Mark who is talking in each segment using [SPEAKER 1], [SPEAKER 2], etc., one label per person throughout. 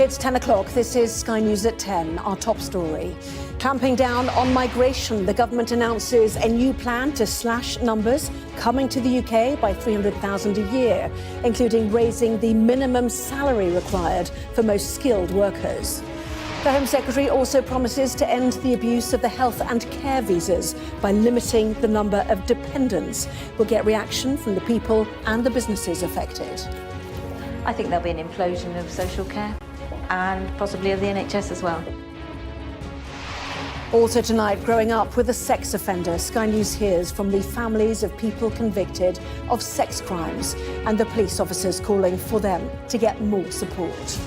[SPEAKER 1] It's 10 o'clock. This is Sky News at 10. Our top story. Clamping down on migration. The government announces a new plan to slash numbers coming to the UK by 300,000 a year, including raising the minimum salary required for most skilled workers. The Home Secretary also promises to end the abuse of the health and care visas by limiting the number of dependents. We'll get reaction from the people and the businesses affected.
[SPEAKER 2] I think there'll be an implosion of social care and possibly of the NHS as well.
[SPEAKER 1] Also tonight, growing up with a sex offender, Sky News hears from the families of people convicted of sex crimes and the police officers calling for them to get more support.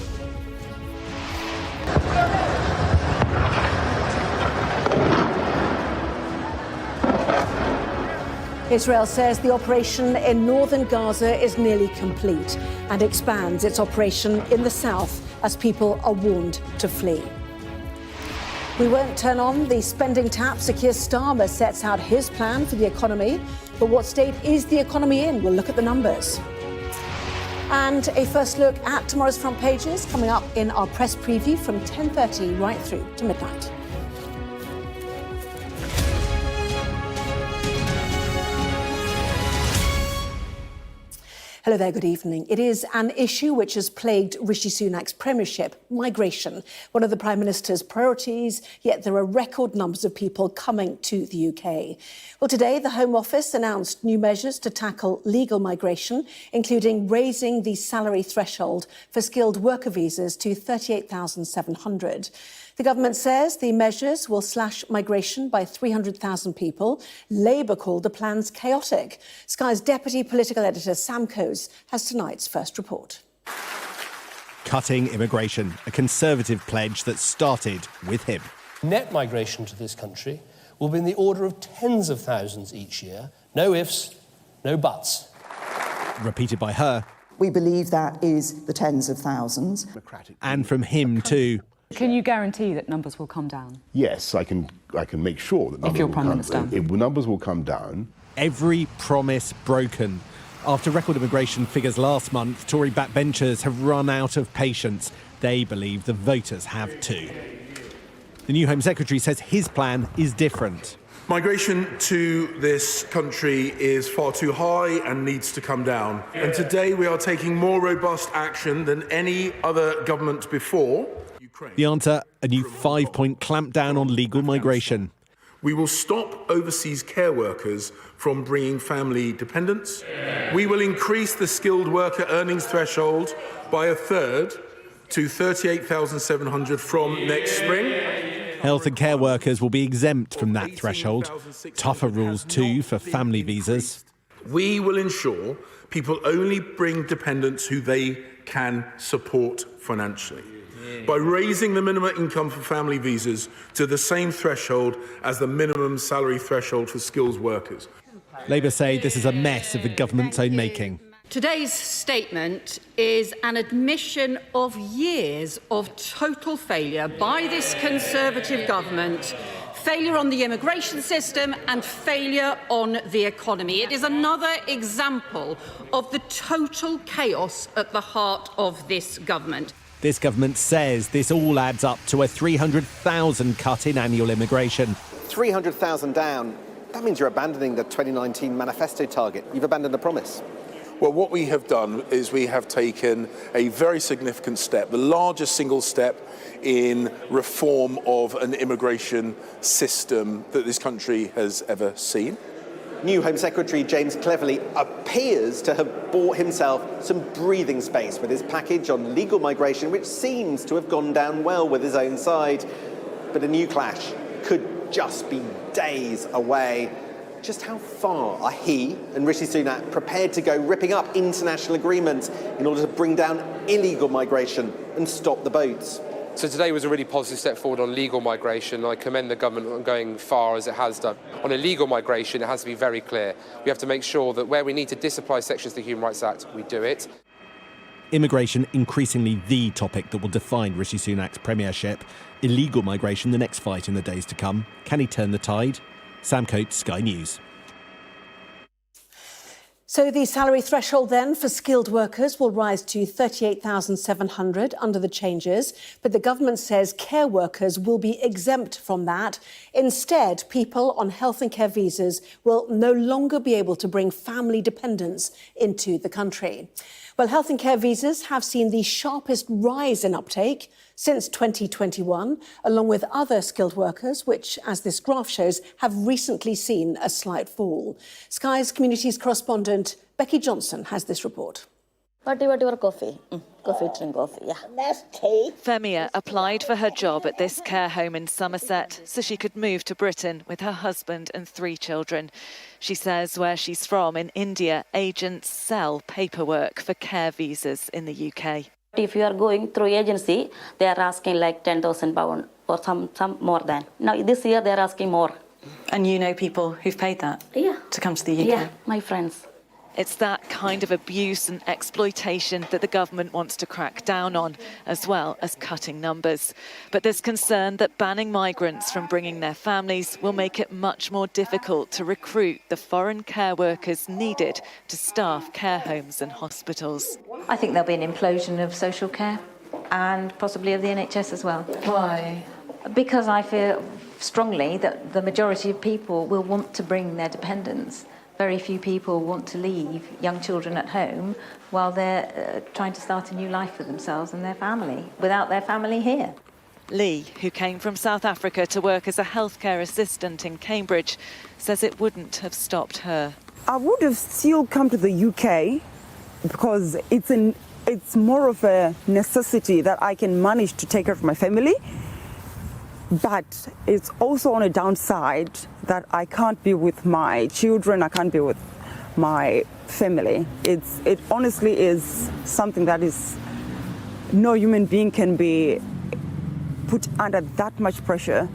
[SPEAKER 1] Israel says the operation in northern Gaza is nearly complete and expands its operation in the south as people are warned to flee. We won't turn on the spending tap. Sir Keir Starmer sets out his plan for the economy. But what state is the economy in? We'll look at the numbers. And a first look at tomorrow's front pages coming up in our press preview from 10:30 right through to midnight. Hello there, good evening. It is an issue which has plagued Rishi Sunak's premiership, migration, one of the Prime Minister's priorities, yet there are record numbers of people coming to the UK. Well, today the Home Office announced new measures to tackle legal migration, including raising the salary threshold for skilled worker visas to 38,700. The government says the measures will slash migration by 300,000 people. Labour called the plans chaotic. Sky's deputy political editor Sam Coase has tonight's first report.
[SPEAKER 3] Cutting immigration, a Conservative pledge that started with him.
[SPEAKER 4] Net migration to this country will be in the order of tens of thousands each year. No ifs, no buts.
[SPEAKER 3] Repeated by her.
[SPEAKER 5] We believe that is the tens of thousands.
[SPEAKER 3] And from him too.
[SPEAKER 6] Can you guarantee that numbers will come down?
[SPEAKER 7] Yes, I can make sure that numbers will come down.
[SPEAKER 3] Every promise broken. After record immigration figures last month, Tory backbenchers have run out of patience. They believe the voters have too. The new Home Secretary says his plan is different.
[SPEAKER 8] Migration to this country is far too high and needs to come down. And today we are taking more robust action than any other government before.
[SPEAKER 3] The answer, a new 5-point clampdown on legal migration.
[SPEAKER 8] We will stop overseas care workers from bringing family dependents. We will increase the skilled worker earnings threshold by a third to 38,700 from next spring.
[SPEAKER 3] Health and care workers will be exempt from that threshold. Tougher rules too for family visas.
[SPEAKER 8] We will ensure people only bring dependents who they can support financially, by raising the minimum income for family visas to the same threshold as the minimum salary threshold for skills workers.
[SPEAKER 3] Labour say this is a mess of the government's own making.
[SPEAKER 9] Today's statement is an admission of years of total failure by this Conservative government, failure on the immigration system and failure on the economy. It is another example of the total chaos at the heart of this government.
[SPEAKER 3] This government says this all adds up to a 300,000 cut in annual immigration.
[SPEAKER 10] 300,000 down. That means you're abandoning the 2019 manifesto target. You've abandoned the promise.
[SPEAKER 8] Well, what we have done is we have taken a very significant step, the largest single step in reform of an immigration system that this country has ever seen.
[SPEAKER 10] New Home Secretary James Cleverly appears to have bought himself some breathing space with his package on legal migration, which seems to have gone down well with his own side. But a new clash could just be days away. Just how far are he and Rishi Sunak prepared to go ripping up international agreements in order to bring down illegal migration and stop the boats?
[SPEAKER 11] So today was a really positive step forward on legal migration. I commend the government on going far as it has done. On illegal migration, it has to be very clear. We have to make sure that where we need to disapply sections of the Human Rights Act, we do it.
[SPEAKER 3] Immigration increasingly the topic that will define Rishi Sunak's premiership. Illegal migration the next fight in the days to come. Can he turn the tide? Sam Coates, Sky News.
[SPEAKER 1] So the salary threshold then for skilled workers will rise to 38,700 under the changes, but the government says care workers will be exempt from that. Instead, people on health and care visas will no longer be able to bring family dependents into the country. Well, health and care visas have seen the sharpest rise in uptake since 2021, along with other skilled workers, which, as this graph shows, have recently seen a slight fall. Sky's Communities correspondent Becky Johnson has this report.
[SPEAKER 12] What your coffee? Coffee, drink coffee, yeah. That's tea.
[SPEAKER 13] Femia applied for her job at this care home in Somerset so she could move to Britain with her husband and 3 children. She says where she's from in India, agents sell paperwork for care visas in the UK.
[SPEAKER 12] If you are going through agency, they are asking like £10,000 or some more than. Now this year they are asking more.
[SPEAKER 13] And you know people who've paid that?
[SPEAKER 12] Yeah.
[SPEAKER 13] To come to the UK?
[SPEAKER 12] Yeah, my friends.
[SPEAKER 13] It's that kind of abuse and exploitation that the government wants to crack down on, as well as cutting numbers. But there's concern that banning migrants from bringing their families will make it much more difficult to recruit the foreign care workers needed to staff care homes and hospitals.
[SPEAKER 2] I think there'll be an implosion of social care and possibly of the NHS as well.
[SPEAKER 13] Why?
[SPEAKER 2] Because I feel strongly that the majority of people will want to bring their dependents. Very few people want to leave young children at home while they're trying to start a new life for themselves and their family, without their family here.
[SPEAKER 13] Lee, who came from South Africa to work as a healthcare assistant in Cambridge, says it wouldn't have stopped her.
[SPEAKER 14] I would have still come to the UK because it's more of a necessity that I can manage to take care of my family. But it's also on a downside that I can't be with my children, I can't be with my family. It honestly is something that is no human being can be put under that much pressure.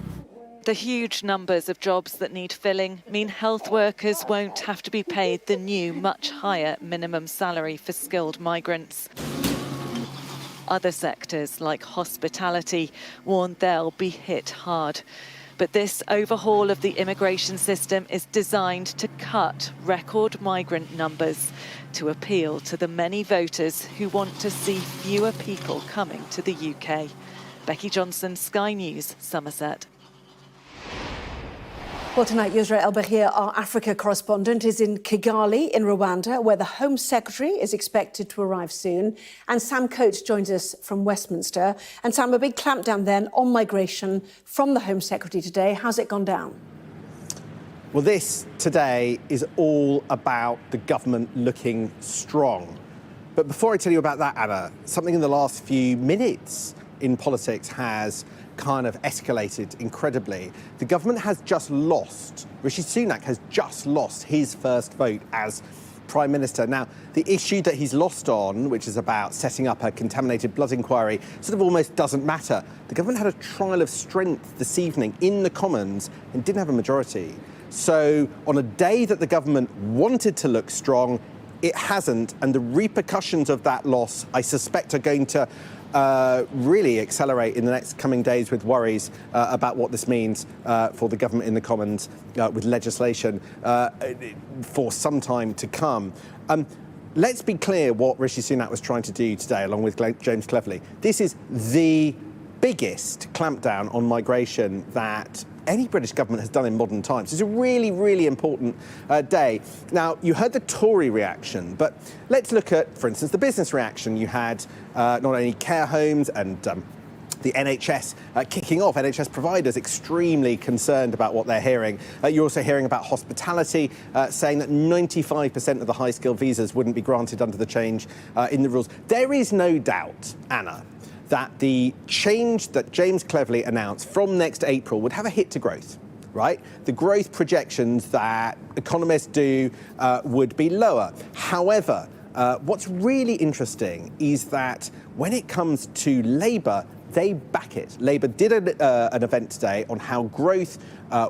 [SPEAKER 13] The huge numbers of jobs that need filling mean health workers won't have to be paid the new, much higher minimum salary for skilled migrants. Other sectors, like hospitality, warn they'll be hit hard. But this overhaul of the immigration system is designed to cut record migrant numbers to appeal to the many voters who want to see fewer people coming to the UK. Becky Johnson, Sky News, Somerset.
[SPEAKER 1] Well, tonight, Yusra El-Bahir, our Africa correspondent, is in Kigali in Rwanda, where the Home Secretary is expected to arrive soon. And Sam Coates joins us from Westminster. And Sam, a big clampdown then on migration from the Home Secretary today. How's it gone down?
[SPEAKER 3] Well, this today is all about the government looking strong. But before I tell you about that, Anna, something in the last few minutes in politics has kind of escalated incredibly. The government has just lost, Rishi Sunak has just lost his first vote as Prime Minister. Now, the issue that he's lost on, which is about setting up a contaminated blood inquiry, sort of almost doesn't matter. The government had a trial of strength this evening in the Commons and didn't have a majority. So on a day that the government wanted to look strong, it hasn't, and the repercussions of that loss, I suspect, are going to really accelerate in the next coming days with worries about what this means for the government in the Commons with legislation for some time to come. Let's be clear what Rishi Sunak was trying to do today, along with James Cleverly. This is the biggest clampdown on migration that any British government has done in modern times. It's a really, really important day. Now, you heard the Tory reaction, but let's look at, for instance, the business reaction. You had not only care homes and the NHS kicking off, NHS providers extremely concerned about what they're hearing. You're also hearing about hospitality, saying that 95% of the high-skilled visas wouldn't be granted under the change in the rules. There is no doubt, Anna, that the change that James Cleverly announced from next April would have a hit to growth, right? The growth projections that economists do would be lower. However, what's really interesting is that when it comes to Labour, they back it. Labour did an event today on how growth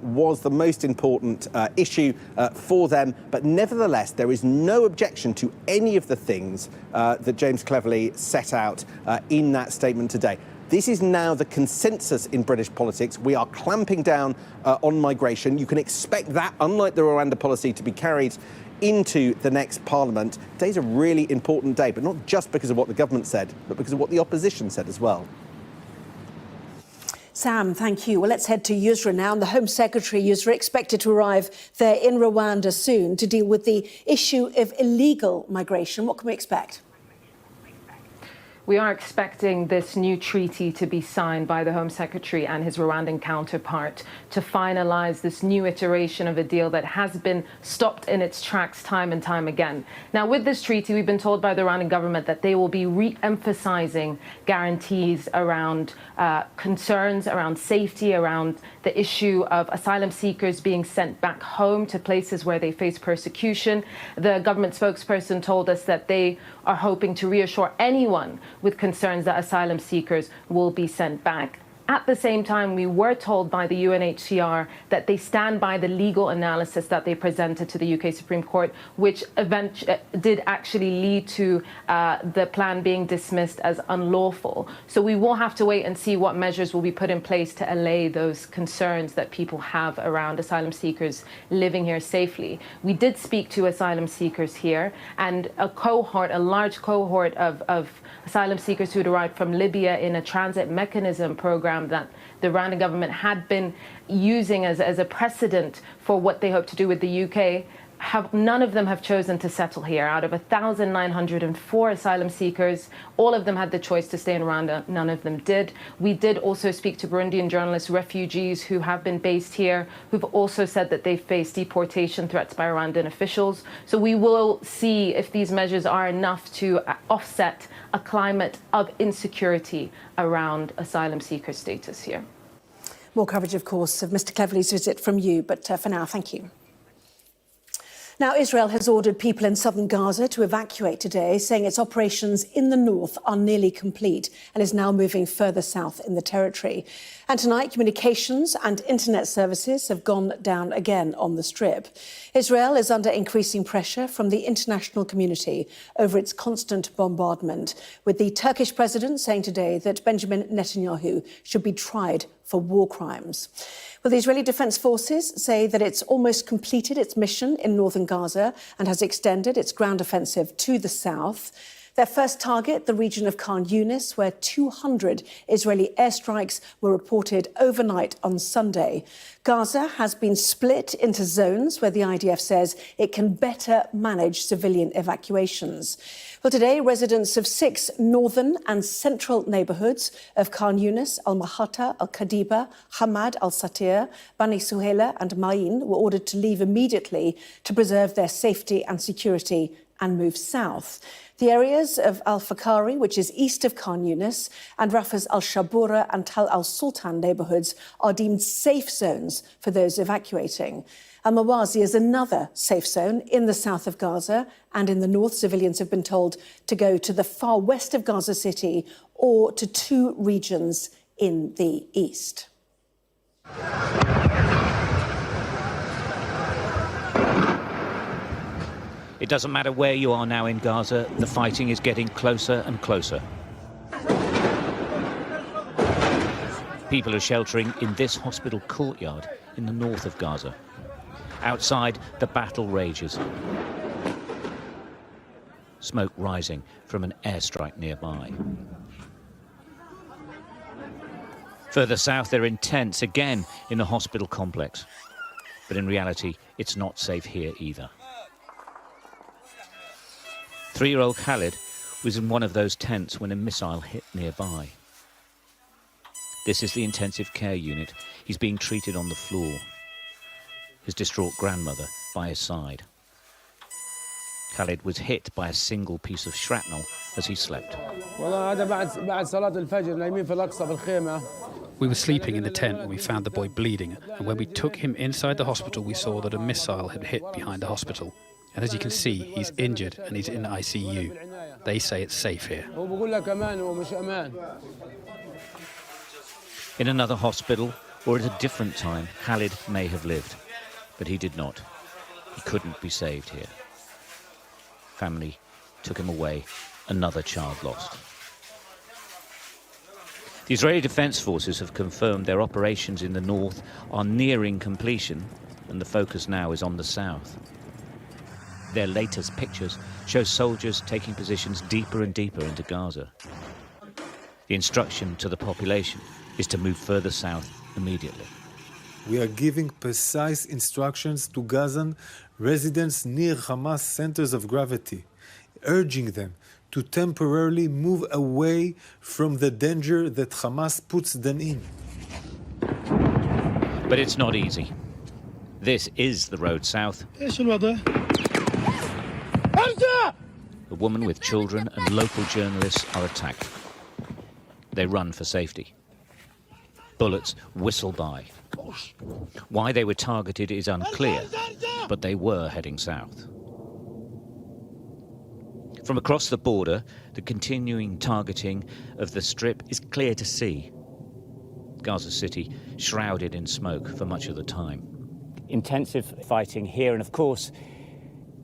[SPEAKER 3] was the most important issue for them, but nevertheless, there is no objection to any of the things that James Cleverly set out in that statement today. This is now the consensus in British politics. We are clamping down on migration. You can expect that, unlike the Rwanda policy, to be carried
[SPEAKER 10] into the next parliament. Today's a really important day, but not just because of what the government said, but because of what the opposition said as well.
[SPEAKER 1] Sam, thank you. Well, let's head to Yusra now. And the Home Secretary, Yusra, expected to arrive there in Rwanda soon to deal with the issue of illegal migration. What can we expect?
[SPEAKER 15] We are expecting this new treaty to be signed by the Home Secretary and his Rwandan counterpart to finalise this new iteration of a deal that has been stopped in its tracks time and time again. Now, with this treaty, we've been told by the Rwandan government that they will be re-emphasising guarantees around concerns around safety, around the issue of asylum seekers being sent back home to places where they face persecution. The government spokesperson told us that they are hoping to reassure anyone with concerns that asylum seekers will be sent back. At the same time, we were told by the UNHCR that they stand by the legal analysis that they presented to the UK Supreme Court, which did actually lead to the plan being dismissed as unlawful. So we will have to wait and see what measures will be put in place to allay those concerns that people have around asylum seekers living here safely. We did speak to asylum seekers here, and a large cohort of asylum seekers who had arrived from Libya in a transit mechanism program that the Rwanda government had been using as a precedent for what they hope to do with the UK, none of them have chosen to settle here. Out of 1,904 asylum seekers, all of them had the choice to stay in Rwanda. None of them did. We did also speak to Burundian journalists, refugees who have been based here, who've also said that they face deportation threats by Rwandan officials. So we will see if these measures are enough to offset a climate of insecurity around asylum seeker status here.
[SPEAKER 1] More coverage, of course, of Mr. Cleverly's visit from you, but for now, thank you. Now, Israel has ordered people in southern Gaza to evacuate today, saying its operations in the north are nearly complete and is now moving further south in the territory. And tonight, communications and internet services have gone down again on the Strip. Israel is under increasing pressure from the international community over its constant bombardment, with the Turkish president saying today that Benjamin Netanyahu should be tried for war crimes. Well, the Israeli Defense Forces say that it's almost completed its mission in northern Gaza and has extended its ground offensive to the south. Their first target, the region of Khan Yunis, where 200 Israeli airstrikes were reported overnight on Sunday. Gaza has been split into zones where the IDF says it can better manage civilian evacuations. Well, today, residents of 6 northern and central neighbourhoods of Khan Yunis, Al-Mahata, Al-Kadiba, Hamad, Al-Satir, Bani Suhaila and Ma'in were ordered to leave immediately to preserve their safety and security and move south. The areas of Al-Fakari, which is east of Khan Yunis, and Rafah's Al-Shabura and Tal Al-Sultan neighbourhoods are deemed safe zones for those evacuating. Al-Mawazi is another safe zone in the south of Gaza, and in the north, civilians have been told to go to the far west of Gaza City or to 2 regions in the east.
[SPEAKER 16] It doesn't matter where you are now in Gaza, the fighting is getting closer and closer. People are sheltering in this hospital courtyard in the north of Gaza. Outside, the battle rages. Smoke rising from an airstrike nearby. Further south, they're intense again in the hospital complex. But in reality, it's not safe here either. 3-year-old Khalid was in one of those tents when a missile hit nearby. This is the intensive care unit. He's being treated on the floor. His distraught grandmother by his side. Khalid was hit by a single piece of shrapnel as he slept.
[SPEAKER 17] We were sleeping in the tent when we found the boy bleeding, and when we took him inside the hospital, we saw that a missile had hit behind the hospital. And as you can see, he's injured and he's in ICU. They say it's safe here.
[SPEAKER 16] In another hospital, or at a different time, Khalid may have lived. But he did not. He couldn't be saved here. Family took him away, another child lost. The Israeli Defense Forces have confirmed their operations in the north are nearing completion, and the focus now is on the south. Their latest pictures show soldiers taking positions deeper and deeper into Gaza. The instruction to the population is to move further south immediately.
[SPEAKER 18] We are giving precise instructions to Gazan residents near Hamas centers of gravity, urging them to temporarily move away from the danger that Hamas puts them in.
[SPEAKER 16] But it's not easy. This is the road south. A woman with children and local journalists are attacked. They run for safety. Bullets whistle by. Why they were targeted is unclear, but they were heading south. From across the border, the continuing targeting of the Strip is clear to see. Gaza City shrouded in smoke for much of the time.
[SPEAKER 19] Intensive fighting here, and of course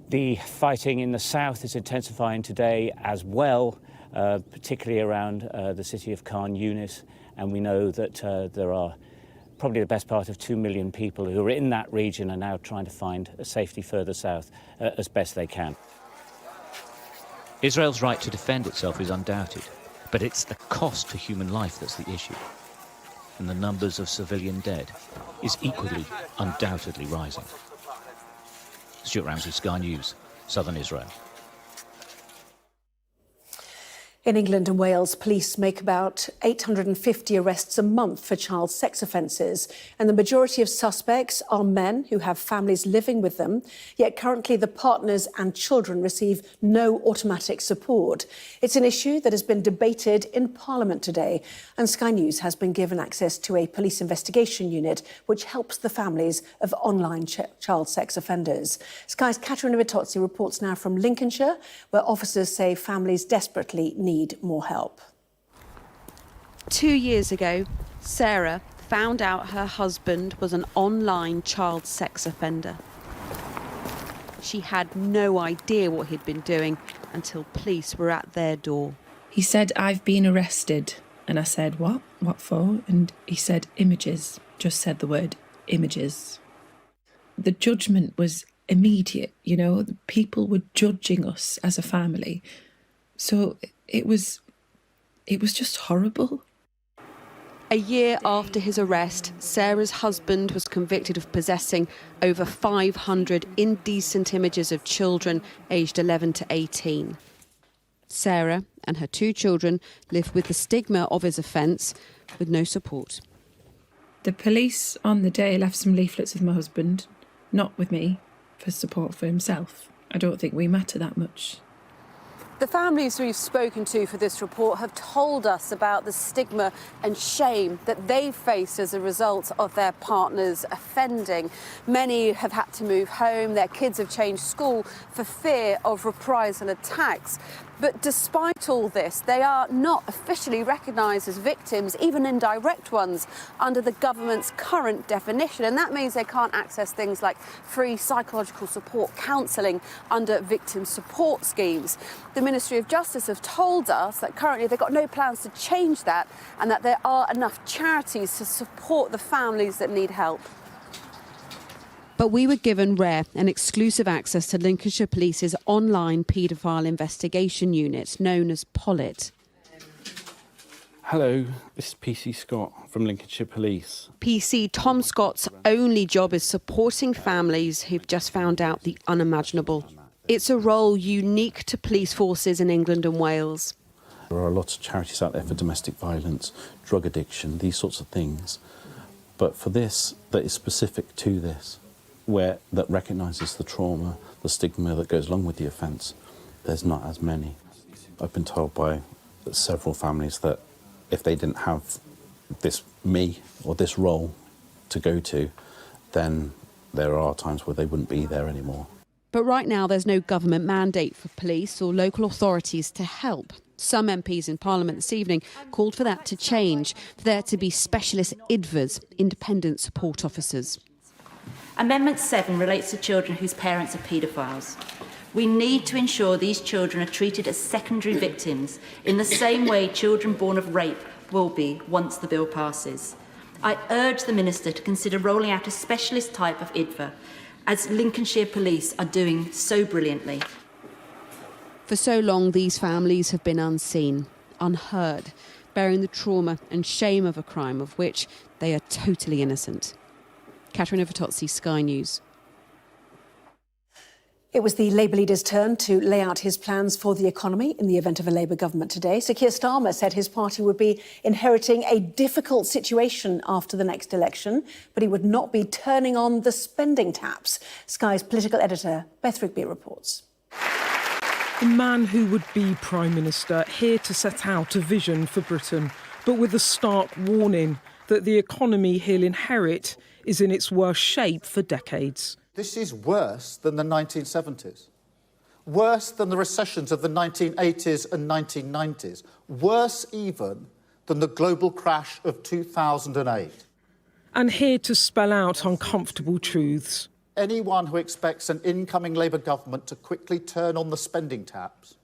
[SPEAKER 19] the fighting in the south is intensifying today as well, particularly around the city of Khan Yunis, and we know that there are probably the best part of 2 million people who are in that region are now trying to find a safety further south as best they can.
[SPEAKER 16] Israel's right to defend itself is undoubted, but it's the cost to human life that's the issue. And the numbers of civilian dead is equally, undoubtedly rising. Stuart Ramsey, Sky News, Southern Israel.
[SPEAKER 1] In England and Wales, police make about 850 arrests a month for child sex offences, and the majority of suspects are men who have families living with them, yet currently the partners and children receive no automatic support. It's an issue that has been debated in Parliament today, and Sky News has been given access to a police investigation unit which helps the families of online child sex offenders. Sky's Katerina Vitozzi reports now from Lincolnshire, where officers say families desperately need more help.
[SPEAKER 20] 2 years ago, Sarah found out her husband was an online child sex offender. She had no idea what he'd been doing until police were at their door.
[SPEAKER 21] He said, "I've been arrested." And I said, "What? What for?" And he said, "Images." Just said the word images. The judgment was immediate, you know, people were judging us as a family. So it was just horrible.
[SPEAKER 20] A year after his arrest, Sarah's husband was convicted of possessing over 500 indecent images of children aged 11 to 18. Sarah and her 2 children live with the stigma of his offence with no support.
[SPEAKER 21] The police on the day left some leaflets with my husband, not with me, for support for himself. I don't think we matter that much.
[SPEAKER 20] The families we've spoken to for this report have told us about the stigma and shame that they face as a result of their partners offending. Many have had to move home, their kids have changed school for fear of reprisal attacks. But despite all this, they are not officially recognised as victims, even indirect ones, under the government's current definition. And that means they can't access things like free psychological support counselling under victim support schemes. The Ministry of Justice have told us that currently they've got no plans to change that and that there are enough charities to support the families that need help. But we were given rare and exclusive access to Lincolnshire Police's online paedophile investigation unit, known as POLIT.
[SPEAKER 22] Hello, this is PC Scott from Lincolnshire Police.
[SPEAKER 20] PC Tom Scott's only job is supporting families who've just found out the unimaginable. It's a role unique to police forces in England and Wales.
[SPEAKER 22] There are lots of charities out there for domestic violence, drug addiction, these sorts of things. But for this, that is specific to this, that recognises the trauma, the stigma that goes along with the offence, there's not as many. I've been told by several families that if they didn't have me or this role to go to, then there are times where they wouldn't be there anymore.
[SPEAKER 20] But right now there's no government mandate for police or local authorities to help. Some MPs in Parliament this evening called for that to change, for there to be specialist IDVAs, independent support officers.
[SPEAKER 23] Amendment 7 relates to children whose parents are paedophiles. We need to ensure these children are treated as secondary victims in the same way children born of rape will be once the bill passes. I urge the Minister to consider rolling out a specialist type of IDVA as Lincolnshire Police are doing so brilliantly.
[SPEAKER 20] For so long, these families have been unseen, unheard, bearing the trauma and shame of a crime of which they are totally innocent. Katerina Vitozzi, Sky News.
[SPEAKER 1] It was the Labour leader's turn to lay out his plans for the economy in the event of a Labour government today. Sir Keir Starmer said his party would be inheriting a difficult situation after the next election, but he would not be turning on the spending taps. Sky's political editor, Beth Rigby, reports.
[SPEAKER 4] The man who would be Prime Minister, here to set out a vision for Britain, but with a stark warning that the economy he'll inherit is in its worst shape for decades.
[SPEAKER 5] This is worse than the 1970s, worse than the recessions of the 1980s and 1990s, worse even than the global crash of 2008.
[SPEAKER 4] And here to spell out uncomfortable truths.
[SPEAKER 5] Anyone who expects an incoming Labour government to quickly turn on the spending taps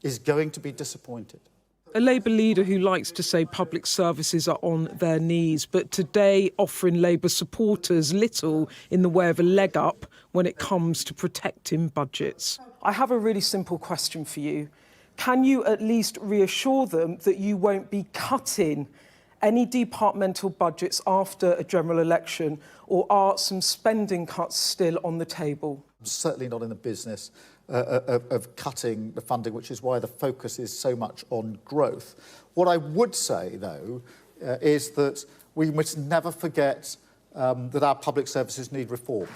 [SPEAKER 5] is going to be disappointed.
[SPEAKER 4] A Labour leader who likes to say public services are on their knees, but today offering Labour supporters little in the way of a leg up when it comes to protecting budgets. I have a really simple question for you. Can you at least reassure them that you won't be cutting any departmental budgets after a general election, or are some spending cuts still on the table?
[SPEAKER 5] I'm certainly not in the business of cutting the funding, which is why the focus is so much on growth. What I would say, though, is that we must never forget that our public services need reform.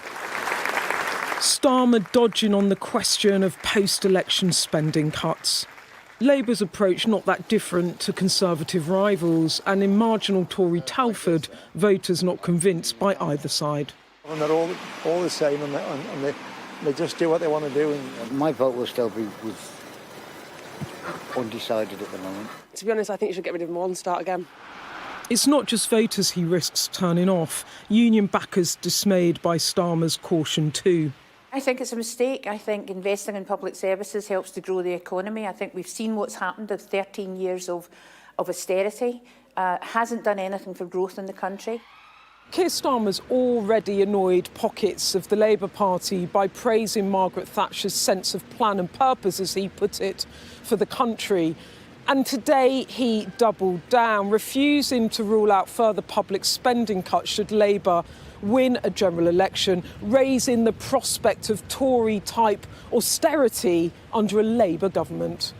[SPEAKER 4] Starmer dodging on the question of post-election spending cuts. Labour's approach not that different to Conservative rivals, and in marginal Tory Telford, voters not convinced by either side.
[SPEAKER 6] And they're all the same, and they just do what they want to do. And
[SPEAKER 24] my vote will still be undecided at the moment.
[SPEAKER 25] To be honest, I think you should get rid of them all and start again.
[SPEAKER 4] It's not just voters he risks turning off. Union backers dismayed by Starmer's caution too.
[SPEAKER 26] I think it's a mistake. I think investing in public services helps to grow the economy. I think we've seen what's happened of 13 years of austerity. Hasn't done anything for growth in the country.
[SPEAKER 4] Keir Starmer's already annoyed pockets of the Labour Party by praising Margaret Thatcher's sense of plan and purpose, as he put it, for the country. And today he doubled down, refusing to rule out further public spending cuts should Labour win a general election, raising the prospect of Tory-type austerity under a Labour government.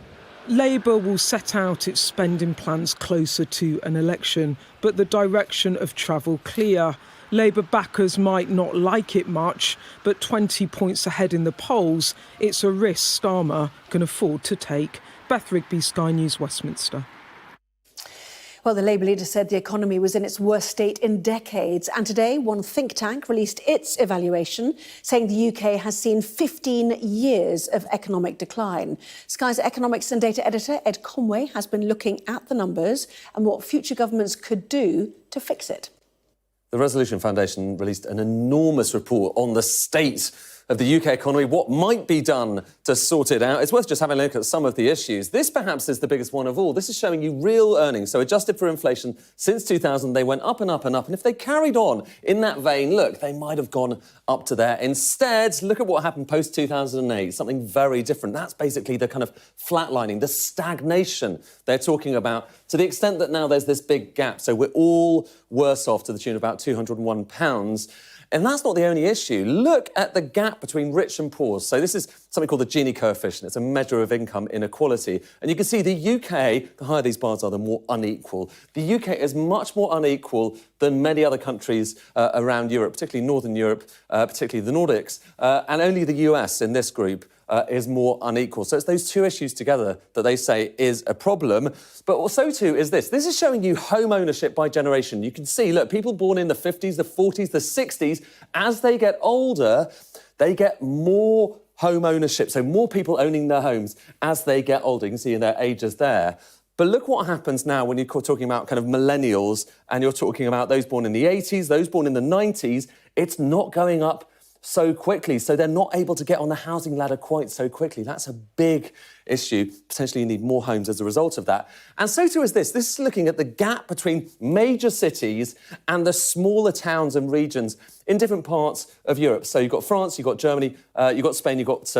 [SPEAKER 4] Labour will set out its spending plans closer to an election, but the direction of travel clear. Labour backers might not like it much, but 20 points ahead in the polls, it's a risk Starmer can afford to take. Beth Rigby, Sky News, Westminster.
[SPEAKER 1] Well, the Labour leader said the economy was in its worst state in decades. And today, one think tank released its evaluation, saying the UK has seen 15 years of economic decline. Sky's economics and data editor, Ed Conway, has been looking at the numbers and what future governments could do to fix it.
[SPEAKER 27] The Resolution Foundation released an enormous report on the state of the UK economy, what might be done to sort it out. It's worth just having a look at some of the issues. This perhaps is the biggest one of all. This is showing you real earnings. So adjusted for inflation, since 2000, they went up and up and up. And if they carried on in that vein, look, they might have gone up to there. Instead, look at what happened post-2008, something very different. That's basically the kind of flatlining, the stagnation they're talking about, to the extent that now there's this big gap. So we're all worse off to the tune of about £201. And that's not the only issue. Look at the gap between rich and poor. So this is something called the Gini coefficient. It's a measure of income inequality. And you can see the UK, the higher these bars are, the more unequal. The UK is much more unequal than many other countries around Europe, particularly Northern Europe, particularly the Nordics. And only the US in this group is more unequal. So it's those two issues together that they say is a problem. But also, too, is this. This is showing you home ownership by generation. You can see, look, people born in the 50s, the 40s, the 60s, as they get older, they get more home ownership. So more people owning their homes as they get older. You can see in their ages there. But look what happens now when you're talking about kind of millennials and you're talking about those born in the 80s, those born in the 90s. It's not going up so quickly, so they're not able to get on the housing ladder quite so quickly. That's a big issue. Potentially you need more homes as a result of that. And so too is this. This is looking at the gap between major cities and the smaller towns and regions in different parts of Europe. So you've got France, you've got Germany, you've got Spain, you've got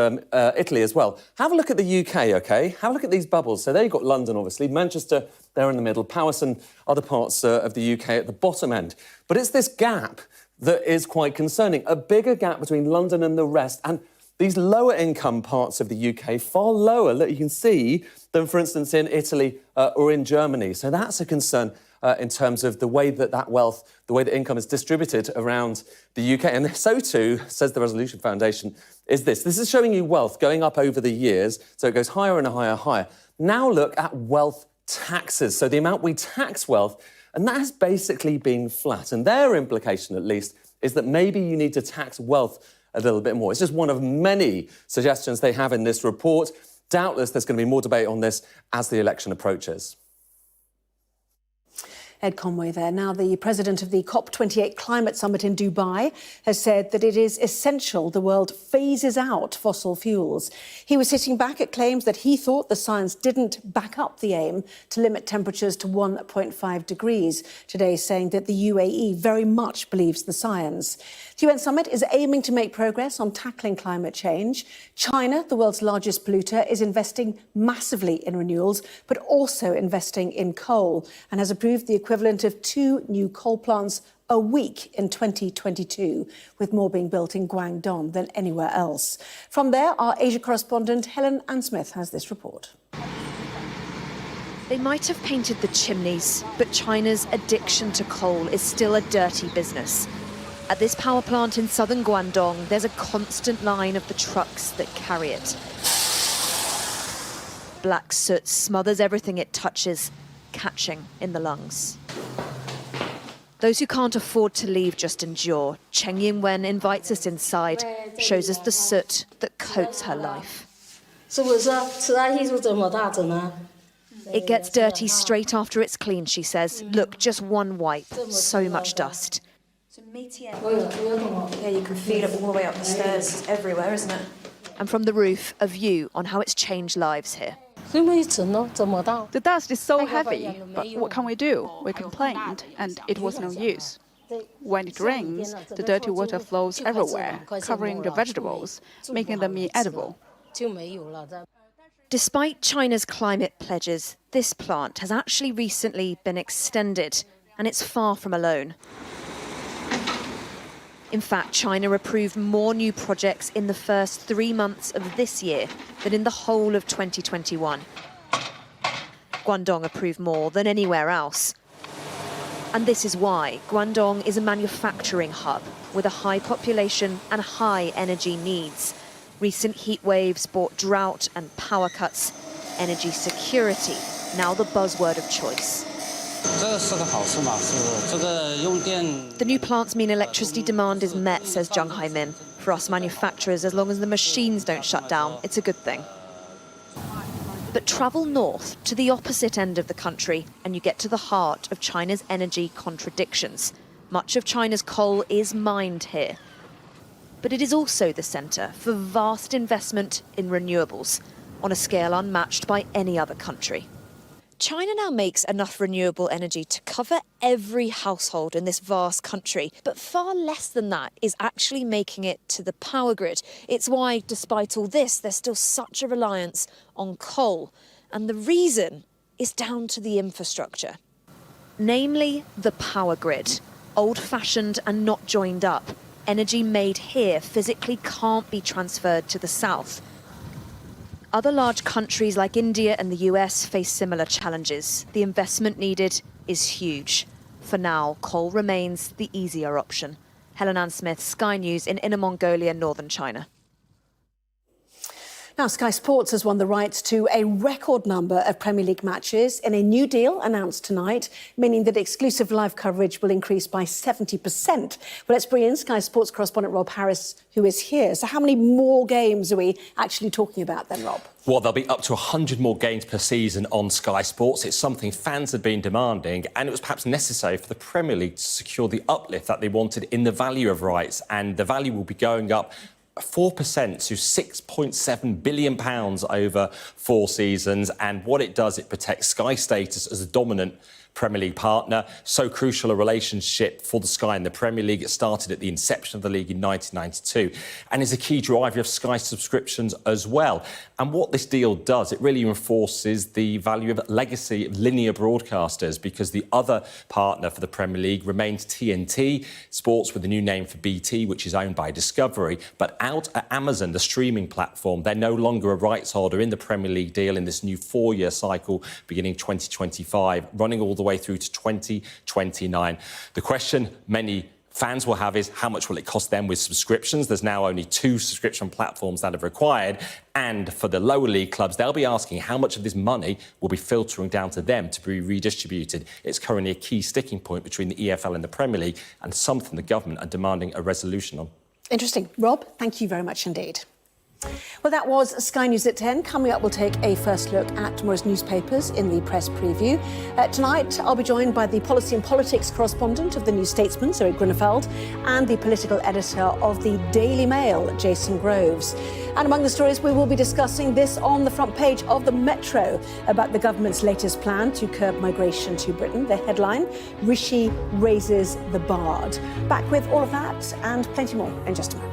[SPEAKER 27] Italy as well. Have a look at the UK, OK? Have a look at these bubbles. So there you've got London, obviously, Manchester, there in the middle, Powys, other parts of the UK at the bottom end. But it's this gap that is quite concerning. A bigger gap between London and the rest. And these lower income parts of the UK, far lower, that you can see, than, for instance, in Italy or in Germany. So that's a concern in terms of the way that wealth, the way that income is distributed around the UK. And so too, says the Resolution Foundation, is this. This is showing you wealth going up over the years. So it goes higher and higher, higher. Now look at wealth taxes. So the amount we tax wealth, and that has basically been flat. And their implication, at least, is that maybe you need to tax wealth a little bit more. It's just one of many suggestions they have in this report. Doubtless there's going to be more debate on this as the election approaches.
[SPEAKER 1] Ed Conway there. Now, the president of the COP28 climate summit in Dubai has said that it is essential the world phases out fossil fuels. He was sitting back at claims that he thought the science didn't back up the aim to limit temperatures to 1.5 degrees. Today, saying that the UAE very much believes the science. The UN summit is aiming to make progress on tackling climate change. China, the world's largest polluter, is investing massively in renewables, but also investing in coal, and has approved the equivalent of 2 new coal plants a week in 2022, with more being built in Guangdong than anywhere else. From there, our Asia correspondent Helen Ansmith has this report.
[SPEAKER 2] They might have painted the chimneys, but China's addiction to coal is still a dirty business. At this power plant in southern Guangdong, there's a constant line of the trucks that carry it. Black soot smothers everything it touches, catching in the lungs. Those who can't afford to leave just endure. Cheng Yinwen invites us inside, shows us the soot that coats her life. It gets dirty straight after it's clean, she says. Look, just one wipe, so much dust. Yeah, you can feel it all the way up the stairs. It's everywhere, isn't it? And from the roof, a view on how it's changed lives here.
[SPEAKER 7] The dust is so heavy, but what can we do? We complained, and it was no use. When it rains, the dirty water flows everywhere, covering the vegetables, making them inedible.
[SPEAKER 2] Despite China's climate pledges, this plant has actually recently been extended, and it's far from alone. In fact, China approved more new projects in the first 3 months of this year than in the whole of 2021. Guangdong approved more than anywhere else. And this is why Guangdong is a manufacturing hub with a high population and high energy needs. Recent heat waves brought drought and power cuts. Energy security, now the buzzword of choice. The new plants mean electricity demand is met, says Zhang Haimin. For us manufacturers, as long as the machines don't shut down, it's a good thing. But travel north to the opposite end of the country and you get to the heart of China's energy contradictions. Much of China's coal is mined here. But it is also the centre for vast investment in renewables, on a scale unmatched by any other country. China now makes enough renewable energy to cover every household in this vast country, but far less than that is actually making it to the power grid. It's why, despite all this, there's still such a reliance on coal. And the reason is down to the infrastructure. Namely, the power grid. Old-fashioned and not joined up. Energy made here physically can't be transferred to the south. Other large countries like India and the US face similar challenges. The investment needed is huge. For now, coal remains the easier option. Helen Ansmith, Sky News in Inner Mongolia, northern China.
[SPEAKER 1] Now, Sky Sports has won the rights to a record number of Premier League matches in a new deal announced tonight, meaning that exclusive live coverage will increase by 70%. Well, let's bring in Sky Sports correspondent Rob Harris, who is here. So how many more games are we actually talking about then, Rob?
[SPEAKER 3] Well, there'll be up to 100 more games per season on Sky Sports. It's something fans have been demanding, and it was perhaps necessary for the Premier League to secure the uplift that they wanted in the value of rights. And the value will be going up 4% to £6.7 billion over 4 seasons. And what it does, it protects Sky's status as a dominant Premier League partner. So crucial a relationship for the Sky and the Premier League. It started at the inception of the league in 1992 and is a key driver of Sky subscriptions as well. And what this deal does, it really reinforces the value of legacy of linear broadcasters, because the other partner for the Premier League remains TNT Sports, with a new name for BT, which is owned by Discovery. But out at Amazon, the streaming platform, they're no longer a rights holder in the Premier League deal in this new 4-year cycle beginning 2025, running all the way through to 2029. The question many fans will have is, how much will it cost them with subscriptions? There's now only 2 subscription platforms that are required. And for the lower league clubs, they'll be asking how much of this money will be filtering down to them to be redistributed. It's currently a key sticking point between the EFL and the Premier League, and something the government are demanding a resolution on.
[SPEAKER 1] Interesting. Rob, thank you very much indeed. Well, that was Sky News at 10. Coming up, we'll take a first look at tomorrow's newspapers in the press preview. Tonight, I'll be joined by the policy and politics correspondent of the New Statesman, Zoe Grunefeld, and the political editor of the Daily Mail, Jason Groves. And among the stories, we will be discussing this on the front page of the Metro about the government's latest plan to curb migration to Britain. The headline, Rishi raises the Bard. Back with all of that and plenty more in just a moment.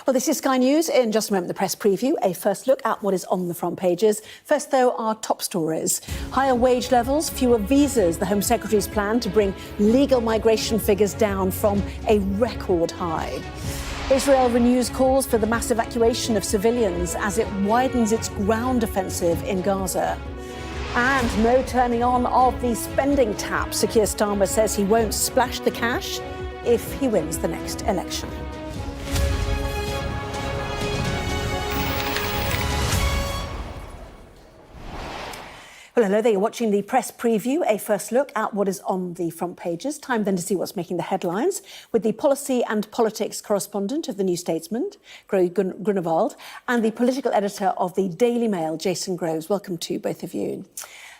[SPEAKER 1] Well, this is Sky News. In just a moment, the press preview, a first look at what is on the front pages. First, though, our top stories. Higher wage levels, fewer visas. The Home Secretary's plan to bring legal migration figures down from a record high. Israel renews calls for the mass evacuation of civilians as it widens its ground offensive in Gaza. And no turning on of the spending tap. Sir Keir Starmer says he won't splash the cash if he wins the next election. Well, hello there. You're watching the press preview, a first look at what is on the front pages. Time then to see what's making the headlines with the policy and politics correspondent of the New Statesman, Gro Grunewald, and the political editor of the Daily Mail, Jason Groves. Welcome to both of you.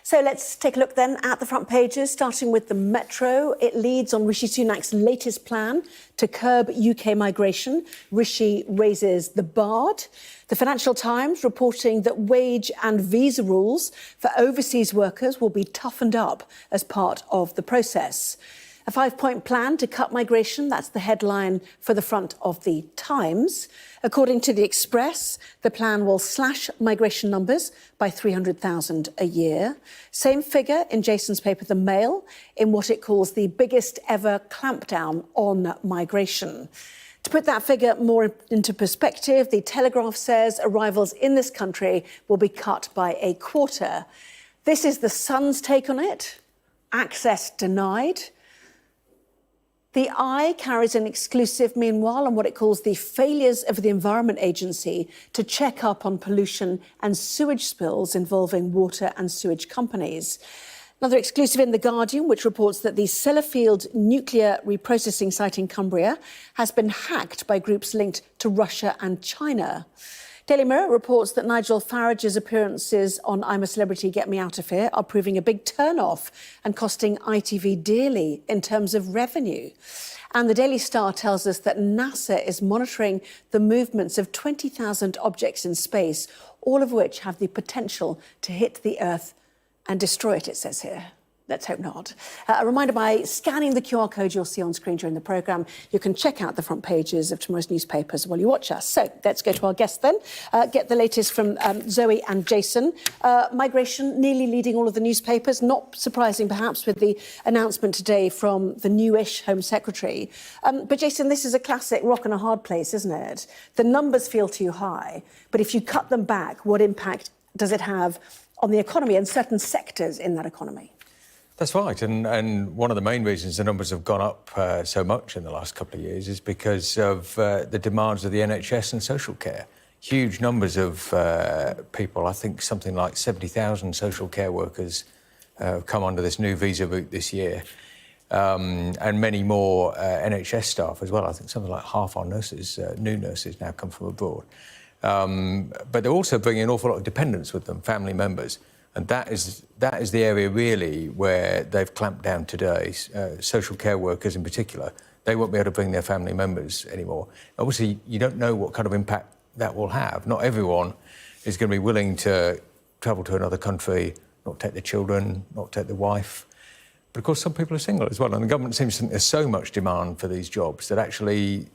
[SPEAKER 1] So let's take a look then at the front pages, starting with the Metro. It leads on Rishi Sunak's latest plan to curb UK migration. Rishi raises the BARD. The Financial Times reporting that wage and visa rules for overseas workers will be toughened up as part of the process. A 5-point plan to cut migration, that's the headline for the front of the Times. According to the Express, the plan will slash migration numbers by 300,000 a year. Same figure in Jason's paper, The Mail, in what it calls the biggest ever clampdown on migration. To put that figure more into perspective, the Telegraph says arrivals in this country will be cut by a quarter. This is the Sun's take on it. Access denied. The Eye carries an exclusive, meanwhile, on what it calls the failures of the Environment Agency to check up on pollution and sewage spills involving water and sewage companies. Another exclusive in The Guardian, which reports that the Sellafield nuclear reprocessing site in Cumbria has been hacked by groups linked to Russia and China. Daily Mirror reports that Nigel Farage's appearances on I'm a Celebrity, Get Me Out of Here are proving a big turn-off and costing ITV dearly in terms of revenue. And the Daily Star tells us that NASA is monitoring the movements of 20,000 objects in space, all of which have the potential to hit the Earth and destroy it, it says here. Let's hope not. A reminder, by scanning the QR code you'll see on screen during the programme, you can check out the front pages of tomorrow's newspapers while you watch us. So let's go to our guests then. Get the latest from Zoe and Jason. Migration nearly leading all of the newspapers, not surprising perhaps with the announcement today from the newish Home Secretary. But Jason, this is a classic rock and a hard place, isn't it? The numbers feel too high, but if you cut them back, what impact does it have on the economy and certain sectors in that economy?
[SPEAKER 8] That's right, and one of the main reasons the numbers have gone up so much in the last couple of years is because of the demands of the NHS and social care. Huge numbers of people, I think something like 70,000 social care workers have come under this new visa route this year, and many more NHS staff as well. I think something like half our nurses, new nurses, now come from abroad. But they're also bringing an awful lot of dependents with them, family members. And that is the area really where they've clamped down today. Social care workers in particular, they won't be able to bring their family members anymore. Obviously, you don't know what kind of impact that will have. Not everyone is going to be willing to travel to another country, not take their children, not take their wife. But of course, some people are single as well. And the government seems to think there's so much demand for these jobs that actually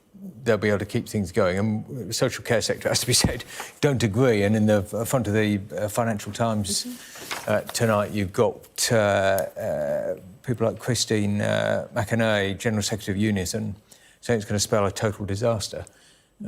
[SPEAKER 8] they'll be able to keep things going. And the social care sector, has to be said, don't agree. And in the front of the Financial Times tonight, you've got people like Christine McAnay, General Secretary of Unison, saying it's going to spell a total disaster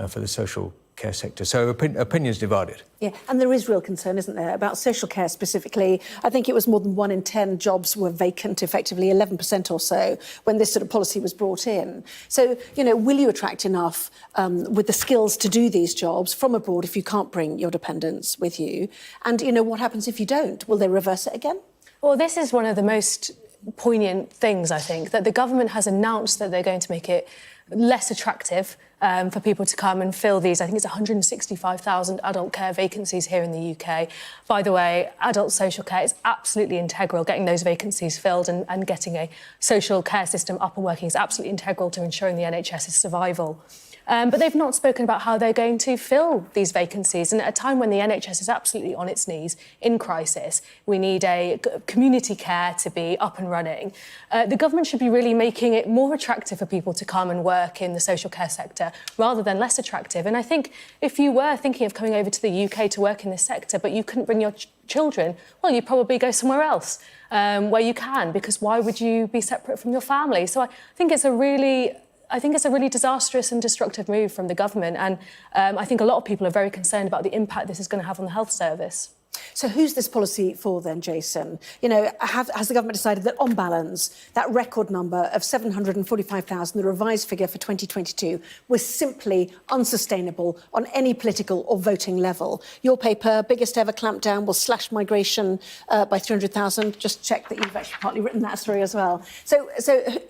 [SPEAKER 8] for the social care sector. So opinions divided.
[SPEAKER 1] Yeah, and there is real concern, isn't there, about social care specifically. I think it was more than 1 in 10 jobs were vacant, effectively 11% or so, when this sort of policy was brought in. So, you know, will you attract enough with the skills to do these jobs from abroad if you can't bring your dependents with you? And, you know, what happens if you don't? Will they reverse it again?
[SPEAKER 9] Well, this is one of the most poignant things, I think, that the government has announced that they're going to make it less attractive for people to come and fill these. I think it's 165,000 adult care vacancies here in the UK. By the way, adult social care is absolutely integral. Getting those vacancies filled and getting a social care system up and working is absolutely integral to ensuring the NHS's survival. But they've not spoken about how they're going to fill these vacancies. And at a time when the NHS is absolutely on its knees in crisis, we need a community care to be up and running. The government should be really making it more attractive for people to come and work in the social care sector rather than less attractive. And I think if you were thinking of coming over to the UK to work in this sector, but you couldn't bring your children, well, you'd probably go somewhere else where you can, because why would you be separate from your family? So I think it's a really disastrous and destructive move from the government. And I think a lot of people are very concerned about the impact this is going to have on the health service.
[SPEAKER 1] So who's this policy for then, Jason? You know, has the government decided that on balance, that record number of 745,000, the revised figure for 2022, was simply unsustainable on any political or voting level? Your paper, biggest ever clampdown, will slash migration by 300,000. Just check that you've actually partly written that story as well. So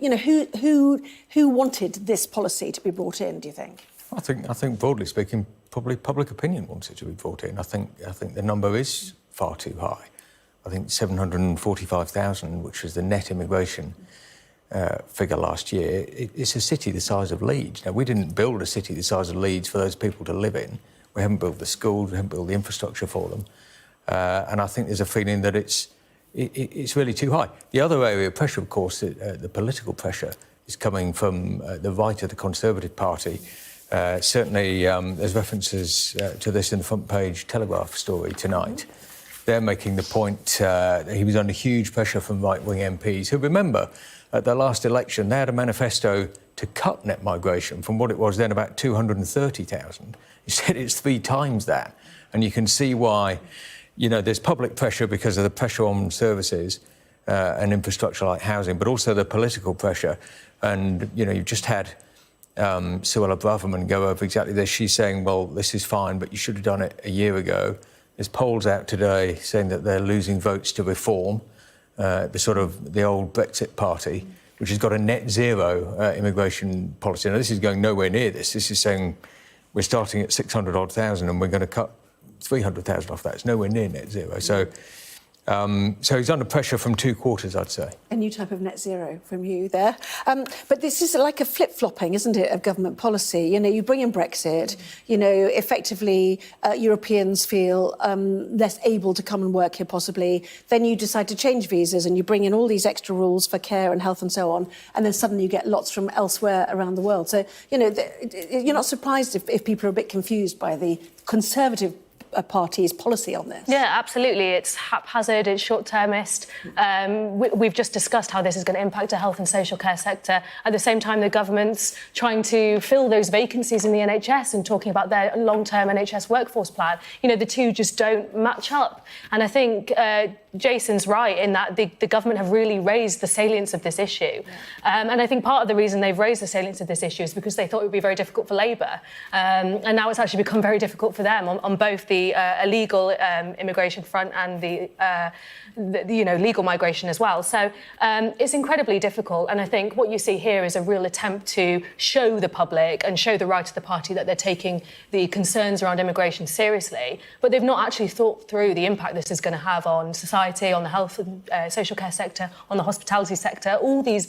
[SPEAKER 1] you know, who wanted this policy to be brought in, do you think?
[SPEAKER 8] I think broadly speaking, probably public opinion wants it to be brought in. I think the number is far too high. I think 745,000, which was the net immigration figure last year, it's a city the size of Leeds. Now, we didn't build a city the size of Leeds for those people to live in. We haven't built the schools, we haven't built the infrastructure for them. And I think there's a feeling that it's really too high. The other area of pressure, of course, the political pressure, is coming from the right of the Conservative Party. Certainly, there's references to this in the front page Telegraph story tonight. They're making the point that he was under huge pressure from right-wing MPs who, remember, at the last election, they had a manifesto to cut net migration from what it was then, about 230,000. He said it's 3 times that. And you can see why, you know, there's public pressure because of the pressure on services and infrastructure like housing, but also the political pressure. And, you know, you've just had Suella Braverman go over exactly this. She's saying, well, this is fine, but you should have done it a year ago. There's polls out today saying that they're losing votes to Reform, the old Brexit party, which has got a net zero immigration policy. Now, this is going nowhere near this. This is saying we're starting at 600-odd thousand and we're going to cut 300,000 off that. It's nowhere near net zero. So he's under pressure from 2 quarters, I'd say.
[SPEAKER 1] A new type of net zero from you there. But this is like a flip-flopping, isn't it, of government policy? You know, you bring in Brexit, you know, effectively Europeans feel less able to come and work here possibly. Then you decide to change visas and you bring in all these extra rules for care and health and so on. And then suddenly you get lots from elsewhere around the world. So, you know, you're not surprised if people are a bit confused by the Conservative Party's policy on this.
[SPEAKER 9] Yeah, absolutely. It's haphazard, it's short-termist. We've just discussed how this is going to impact the health and social care sector. At the same time, the government's trying to fill those vacancies in the NHS and talking about their long-term NHS workforce plan. You know, the two just don't match up. And I think Jason's right in that the government have really raised the salience of this issue. And I think part of the reason they've raised the salience of this issue is because they thought it would be very difficult for Labour. And now it's actually become very difficult for them on both the illegal immigration front and the legal migration as well. So it's incredibly difficult. And I think what you see here is a real attempt to show the public and show the right of the party that they're taking the concerns around immigration seriously. But they've not actually thought through the impact this is going to have on society, on the health and social care sector, on the hospitality sector, all these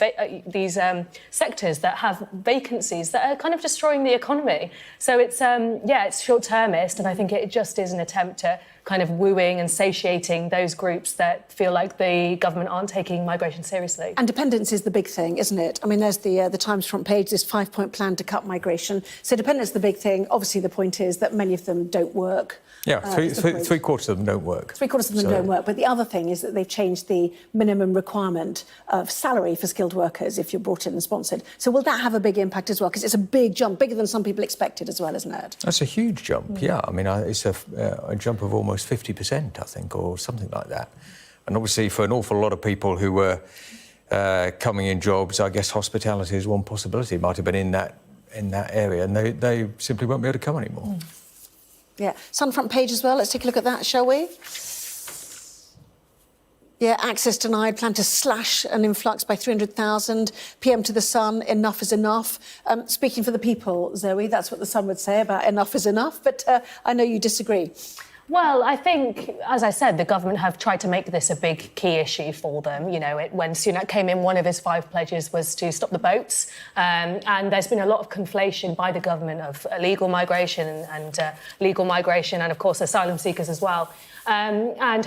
[SPEAKER 9] sectors that have vacancies that are kind of destroying the economy. So it's short-termist, and I think it just is an attempt to kind of wooing and satiating those groups that feel like the government aren't taking migration seriously.
[SPEAKER 1] And dependence is the big thing, isn't it? I mean, there's the Times front page, this 5-point plan to cut migration. So dependence is the big thing. Obviously, the point is that many of them don't work.
[SPEAKER 8] Yeah, three quarters of them don't work.
[SPEAKER 1] 3/4 of them don't work. But the other thing is that they've changed the minimum requirement of salary for skilled workers if you're brought in and sponsored. So will that have a big impact as well? Because it's a big jump, bigger than some people expected as well, isn't it?
[SPEAKER 8] That's a huge jump, yeah. I mean, it's a jump of almost 50%, I think, or something like that. And obviously, for an awful lot of people who were coming in jobs, I guess hospitality is one possibility. Might have been in that area, and they simply won't be able to come anymore.
[SPEAKER 1] Yeah, Sun front page as well. Let's take a look at that, shall we? Yeah, access denied, plan to slash an influx by 300,000. PM to the Sun, enough is enough. Speaking for the people, Zoe, that's what the Sun would say about enough is enough, but I know you disagree.
[SPEAKER 9] Well, I think, as I said, the government have tried to make this a big key issue for them. You know, when Sunak came in, one of his 5 pledges was to stop the boats. And there's been a lot of conflation by the government of illegal migration and legal migration and, of course, asylum seekers as well. And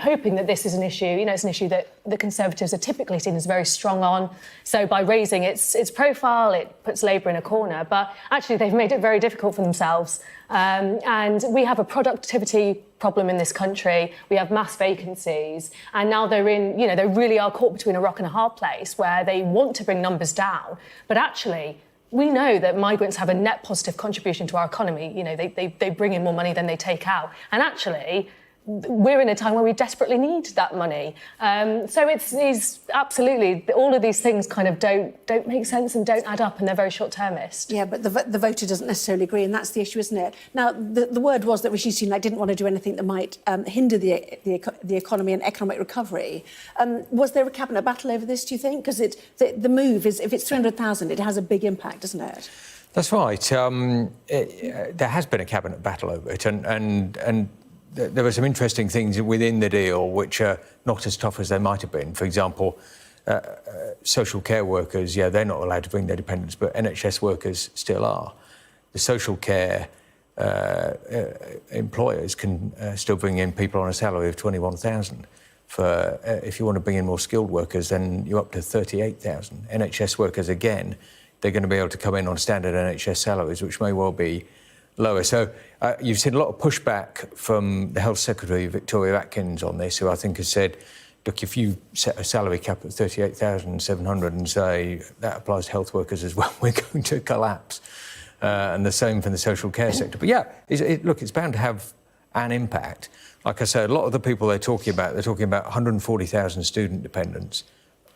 [SPEAKER 9] hoping that this is an issue, you know, it's an issue that the Conservatives are typically seen as very strong on. So by raising its profile, it puts Labour in a corner. But actually, they've made it very difficult for themselves. And we have a productivity problem in this country. We have mass vacancies. And now they're in, you know, they really are caught between a rock and a hard place where they want to bring numbers down. But actually, we know that migrants have a net positive contribution to our economy. You know, they bring in more money than they take out. And actually, we're in a time where we desperately need that money. So it's absolutely, all of these things kind of don't make sense and don't add up, and they're very short-termist.
[SPEAKER 1] Yeah, but the voter doesn't necessarily agree, and that's the issue, isn't it? Now, the word was that Rishi Sunak didn't want to do anything that might hinder the economy and economic recovery. Was there a cabinet battle over this, do you think? Because the move is, if it's 300,000, it has a big impact, doesn't it?
[SPEAKER 8] That's right. There has been a cabinet battle over it, and there were some interesting things within the deal which are not as tough as they might have been. For example, social care workers, yeah, they're not allowed to bring their dependents, but NHS workers still are. The social care employers can still bring in people on a salary of 21,000. If you want to bring in more skilled workers, then you're up to 38,000. NHS workers, again, they're going to be able to come in on standard NHS salaries, which may well be lower. So you've seen a lot of pushback from the Health Secretary, Victoria Atkins, on this, who I think has said, look, if you set a salary cap at 38,700 and say that applies to health workers as well, we're going to collapse. And the same for the social care sector. But yeah, look, it's bound to have an impact. Like I said, a lot of the people they're talking about 140,000 student dependents,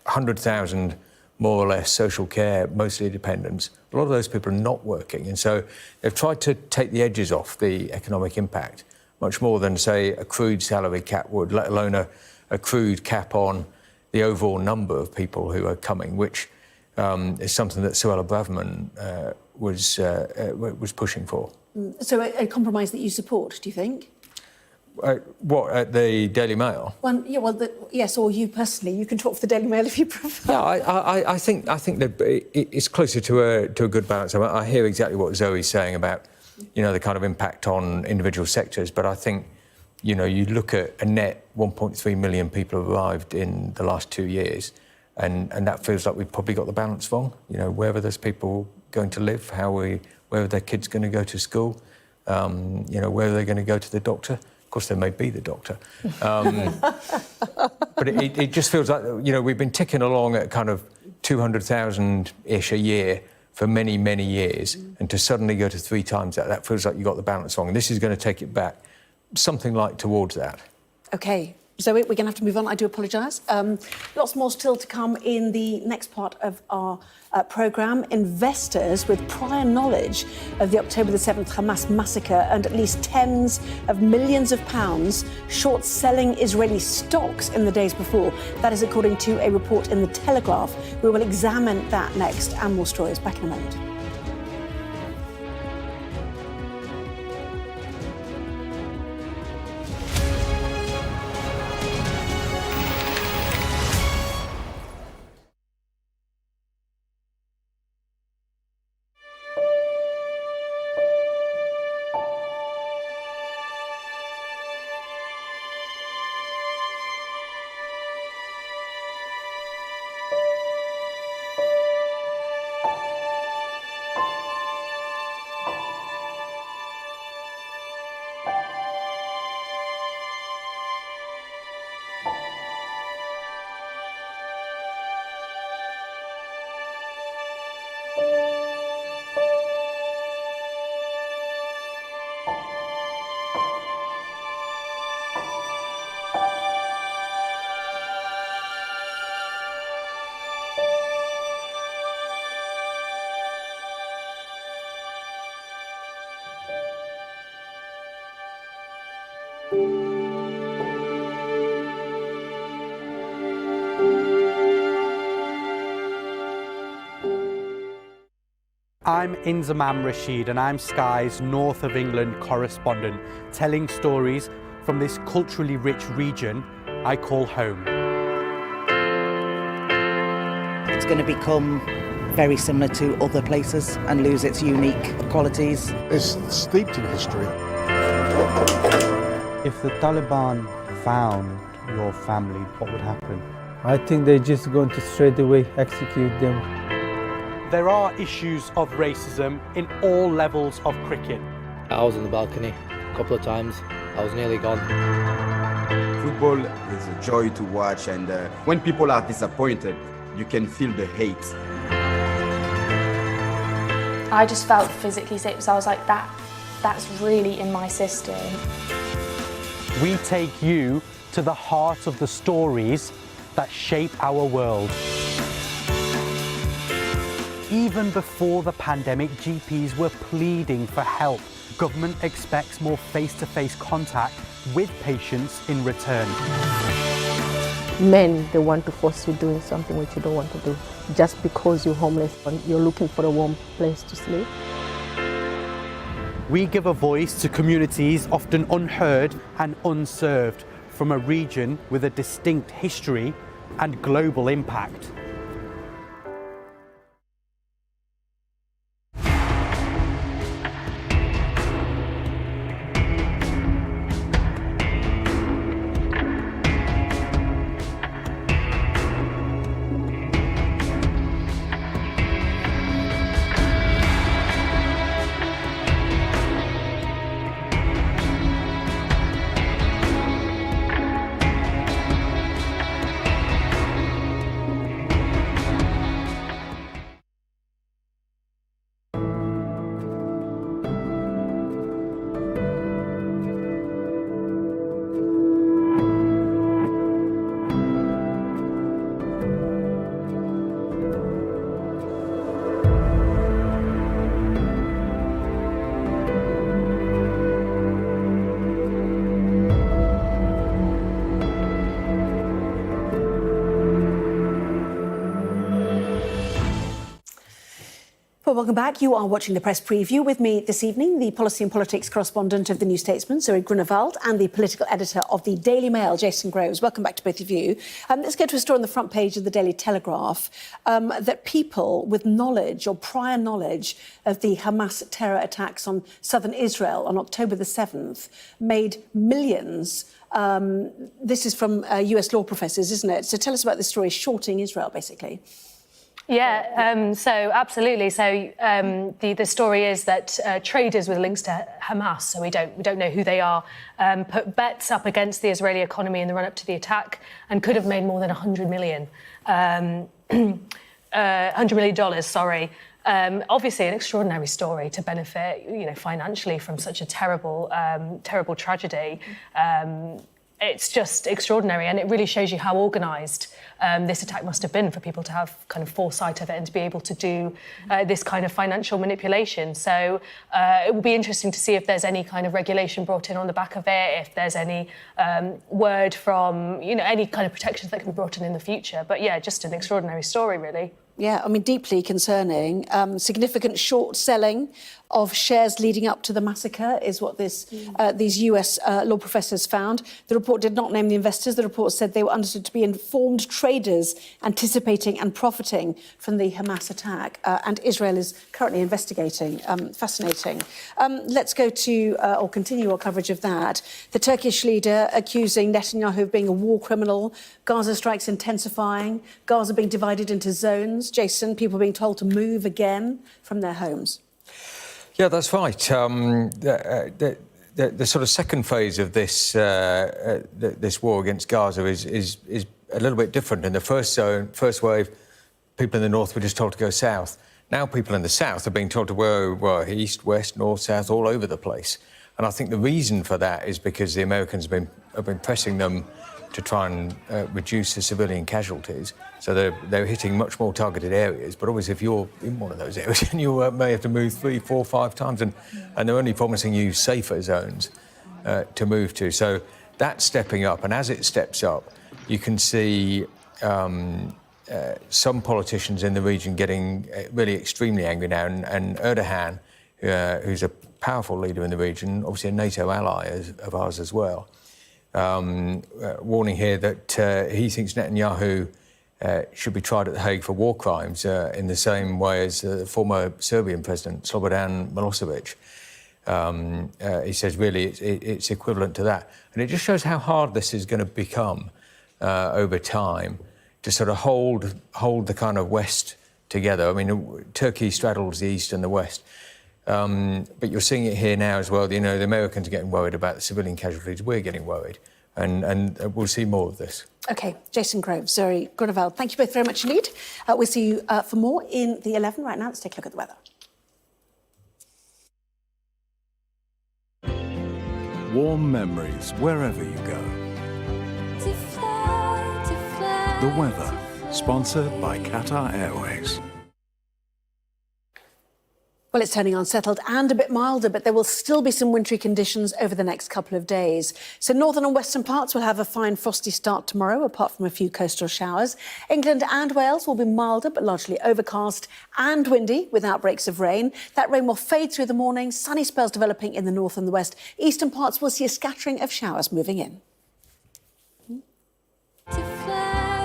[SPEAKER 8] 100,000 more or less social care, mostly dependents. A lot of those people are not working. And so they've tried to take the edges off the economic impact, much more than, say, a crude salary cap would, let alone a crude cap on the overall number of people who are coming, which is something that Suella Braverman was pushing for.
[SPEAKER 1] So a compromise that you support, do you think?
[SPEAKER 8] What, at the Daily Mail?
[SPEAKER 1] Well, yeah, yes, or you personally. You can talk for the Daily Mail if you prefer.
[SPEAKER 8] Yeah, I think that it's closer to a good balance. I hear exactly what Zoe's saying about, you know, the kind of impact on individual sectors, but I think, you know, you look at a net 1.3 million people have arrived in the last 2 years, and that feels like we've probably got the balance wrong. You know, where are those people going to live? Where are their kids going to go to school? You know, where are they going to go to the doctor? Of course, they may be the doctor. But it just feels like, you know, we've been ticking along at kind of 200,000-ish a year for many, many years, and to suddenly go to 3 times that feels like you got the balance wrong. And this is going to take it back something like towards that.
[SPEAKER 1] OK. So we're going to have to move on. I do apologise. Lots more still to come in the next part of our programme. Investors with prior knowledge of the October the 7th Hamas massacre and at least tens of millions of pounds short-selling Israeli stocks in the days before. That is according to a report in The Telegraph. We will examine that next and more stories. Back in a moment.
[SPEAKER 10] I'm Inzamam Rashid and I'm Sky's North of England correspondent, telling stories from this culturally rich region I call home.
[SPEAKER 11] It's going to become very similar to other places and lose its unique qualities.
[SPEAKER 12] It's steeped in history.
[SPEAKER 10] If the Taliban found your family, what would happen?
[SPEAKER 13] I think they're just going to straight away execute them.
[SPEAKER 10] There are issues of racism in all levels of cricket.
[SPEAKER 14] I was on the balcony a couple of times. I was nearly gone.
[SPEAKER 15] Football is a joy to watch, and when people are disappointed, you can feel the hate.
[SPEAKER 17] I just felt physically sick, so I was like, that's really in my system.
[SPEAKER 10] We take you to the heart of the stories that shape our world. Even before the pandemic, GPs were pleading for help. Government expects more face-to-face contact with patients in return.
[SPEAKER 28] Men, they want to force you doing something which you don't want to do, just because you're homeless and you're looking for a warm place to sleep.
[SPEAKER 10] We give a voice to communities often unheard and unserved from a region with a distinct history and global impact.
[SPEAKER 1] Well, welcome back. You are watching the press preview. With me this evening, the policy and politics correspondent of the New Statesman, Zoe Grunewald, and the political editor of the Daily Mail, Jason Groves. Welcome back to both of you. Let's go to a story on the front page of the Daily Telegraph that people with knowledge or prior knowledge of the Hamas terror attacks on southern Israel on October the 7th made millions. This is from US law professors, isn't it? So tell us about this story, shorting Israel, basically.
[SPEAKER 9] Yeah, so absolutely. So the story is that traders with links to Hamas, so we don't know who they are, put bets up against the Israeli economy in the run-up to the attack and could have made more than $100 million. $100 million, sorry. Obviously, an extraordinary story to benefit, financially from such a terrible tragedy. It's just extraordinary, and it really shows you how organised this attack must have been for people to have kind of foresight of it and to be able to do this kind of financial manipulation. So it will be interesting to see if there's any kind of regulation brought in on the back of it, if there's any word from, any kind of protections that can be brought in the future. But yeah, just an extraordinary story, really.
[SPEAKER 1] Yeah, I mean, deeply concerning. Significant short selling of shares leading up to the massacre is what these US law professors found. The report did not name the investors. The report said they were understood to be informed traders anticipating and profiting from the Hamas attack. And Israel is currently investigating. Fascinating. Let's go to, or continue our coverage of that. The Turkish leader accusing Netanyahu of being a war criminal. Gaza strikes intensifying. Gaza being divided into zones. Jason, people being told to move again from their homes.
[SPEAKER 8] Yeah, that's right. The sort of second phase of this this war against Gaza is a little bit different. In the first wave, people in the north were just told to go south. Now people in the south are being told to go east, west, north, south, all over the place. And I think the reason for that is because the Americans have been pressing them to try and reduce the civilian casualties. So they're hitting much more targeted areas. But obviously, if you're in one of those areas, then you may have to move 3, 4, 5 times, and they're only promising you safer zones to move to. So that's stepping up, and as it steps up, you can see some politicians in the region getting really extremely angry now, and Erdogan, who's a powerful leader in the region, obviously a NATO ally of ours as well, warning here that he thinks Netanyahu should be tried at The Hague for war crimes in the same way as the former Serbian president, Slobodan Milosevic. He says really it's equivalent to that. And it just shows how hard this is going to become over time to sort of hold the kind of West together. I mean, Turkey straddles the East and the West. But you're seeing it here now as well. You know, the Americans are getting worried about the civilian casualties. We're getting worried. And we'll see more of this.
[SPEAKER 1] OK, Jason Groves, Zoe Grunewald, thank you both very much indeed. We'll see you for more in the 11 right now. Let's take a look at the weather.
[SPEAKER 12] Warm memories wherever you go. The weather, sponsored by Qatar Airways.
[SPEAKER 1] Well, it's turning unsettled and a bit milder, but there will still be some wintry conditions over the next couple of days. So northern and western parts will have a fine frosty start tomorrow, apart from a few coastal showers. England and Wales will be milder, but largely overcast and windy with outbreaks of rain. That rain will fade through the morning, sunny spells developing in the north and the west. Eastern parts will see a scattering of showers moving in.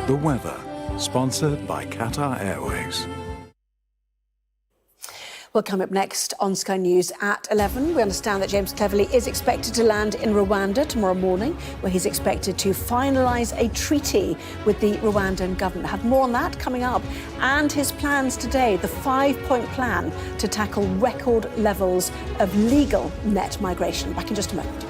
[SPEAKER 12] The weather, sponsored by Qatar Airways.
[SPEAKER 1] Well, coming up next on Sky News at 11, we understand that James Cleverly is expected to land in Rwanda tomorrow morning, where he's expected to finalise a treaty with the Rwandan government. Have more on that coming up, and his plans today, the 5-point plan to tackle record levels of legal net migration. Back in just a moment.